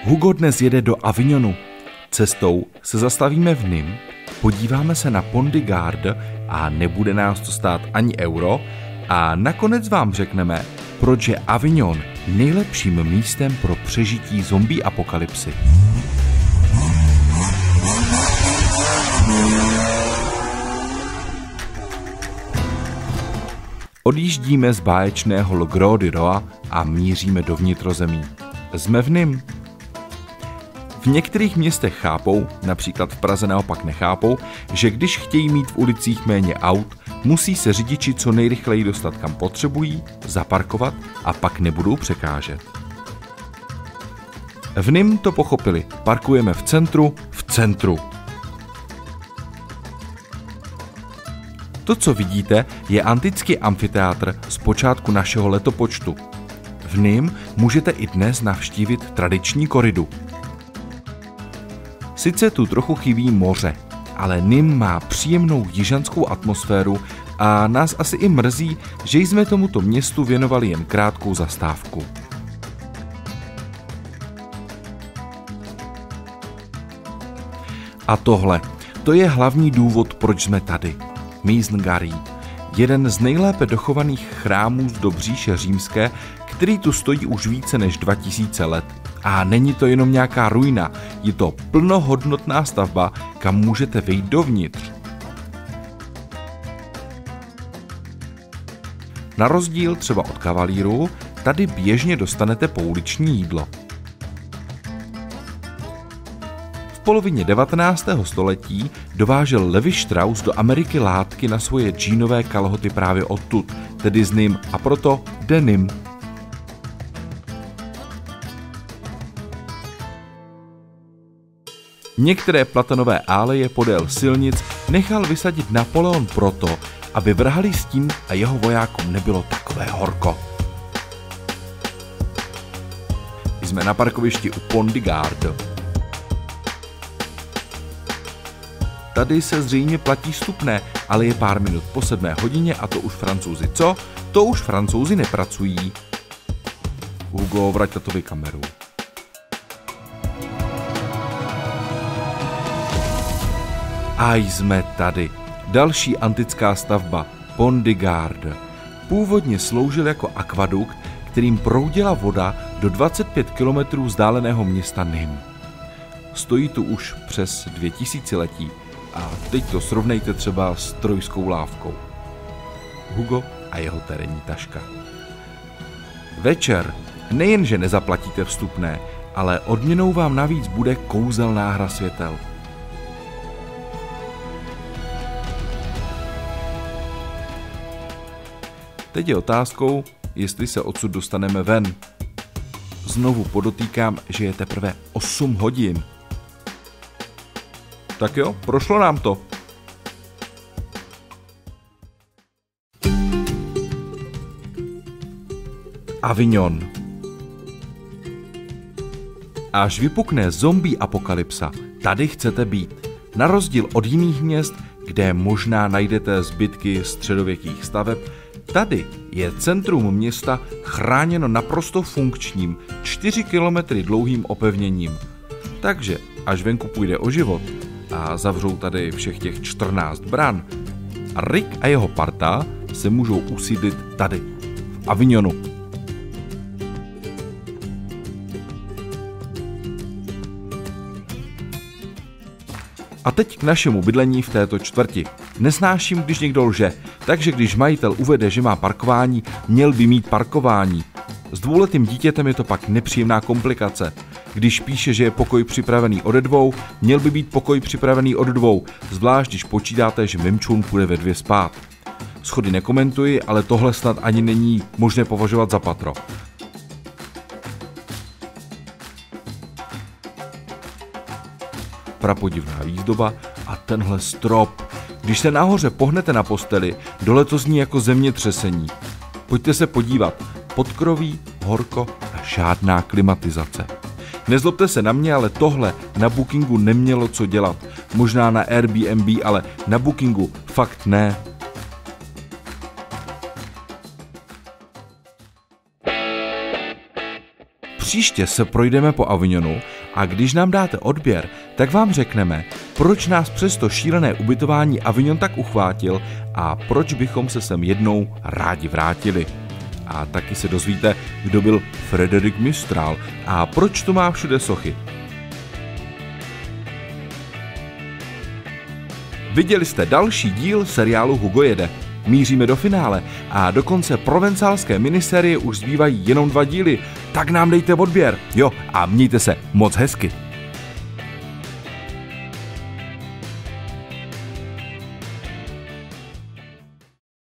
Hugo dnes jede do Avignonu. Cestou se zastavíme v Nîmes, podíváme se na Pont de Garde a nebude nás to stát ani euro a nakonec vám řekneme, proč je Avignon nejlepším místem pro přežití zombie apokalypsy. Odjíždíme z báječného Le Gros du Roi a míříme do vnitrozemí. Jsme v Nîmes. V některých městech chápou, například v Praze naopak nechápou, že když chtějí mít v ulicích méně aut, musí se řidiči co nejrychleji dostat kam potřebují, zaparkovat a pak nebudou překážet. V Nîmes to pochopili, parkujeme v centru. To, co vidíte, je antický amfiteátr z počátku našeho letopočtu. V Nîmes můžete i dnes navštívit tradiční koridu. Sice tu trochu chybí moře, ale Nîmes má příjemnou jižanskou atmosféru a nás asi i mrzí, že jsme tomuto městu věnovali jen krátkou zastávku. A tohle, to je hlavní důvod, proč jsme tady. Maison Gary, jeden z nejlépe dochovaných chrámů z doby říše římské, který tu stojí už více než 2000 let. A není to jenom nějaká ruina, je to plnohodnotná stavba, kam můžete vejít dovnitř. Na rozdíl třeba od kavalírů, tady běžně dostanete pouliční jídlo. V polovině 19. století dovážel Levi Strauss do Ameriky látky na svoje džínové kalhoty právě odtud, tedy z Nîmes, a proto denim. Některé platonové áleje podél silnic nechal vysadit Napoleon proto, aby vrhalý stín a jeho vojákům nebylo takové horko. Jsme na parkovišti u Pont de Garde. Tady se zřejmě platí vstupné, ale je pár minut po 7 hodině a to už Francouzi co? To už Francouzi nepracují. Hugo, vrať tatovi kameru. A jsme tady. Další antická stavba, Pont de Garde. Původně sloužil jako akvadukt, kterým proudila voda do 25 km vzdáleného města Nîmes. Stojí tu už přes 2000 letí a teď to srovnejte třeba s trojskou lávkou. Hugo a jeho terénní taška. Večer nejenže nezaplatíte vstupné, ale odměnou vám navíc bude kouzelná hra světel. Teď je otázkou, jestli se odsud dostaneme ven. Znovu podotýkám, že je teprve 8 hodin. Tak jo, prošlo nám to. Avignon. Až vypukne zombie apokalypsa, tady chcete být. Na rozdíl od jiných měst, kde možná najdete zbytky středověkých staveb, tady je centrum města chráněno naprosto funkčním 4 kilometry dlouhým opevněním. Takže až venku půjde o život a zavřou tady všech těch 14 bran, Rick a jeho parta se můžou usídlit tady, v Avignonu. A teď k našemu bydlení v této čtvrti. Nesnáším, když někdo lže, takže když majitel uvede, že má parkování, měl by mít parkování. S dvouletým dítětem je to pak nepříjemná komplikace. Když píše, že je pokoj připravený ode 2, měl by být pokoj připravený od 2, zvlášť když počítáte, že Mimčun půjde ve 2 spát. Schody nekomentuji, ale tohle snad ani není možné považovat za patro. Prapodivná výzdoba a tenhle strop. Když se nahoře pohnete na posteli, dole to zní jako zemětřesení. Pojďte se podívat. Podkroví, horko a žádná klimatizace. Nezlobte se na mě, ale tohle na Bookingu nemělo co dělat. Možná na Airbnb, ale na Bookingu fakt ne. Příště se projdeme po Avignonu a když nám dáte odběr, tak vám řekneme, proč nás přes to šílené ubytování Avignon tak uchvátil a proč bychom se sem jednou rádi vrátili. A taky se dozvíte, kdo byl Frédéric Mistral a proč tu má všude sochy. Viděli jste další díl seriálu Hugo jede. Míříme do finále a do konce provencálské minisérie už zbývají jenom 2 díly, tak nám dejte odběr. Jo, a mějte se moc hezky.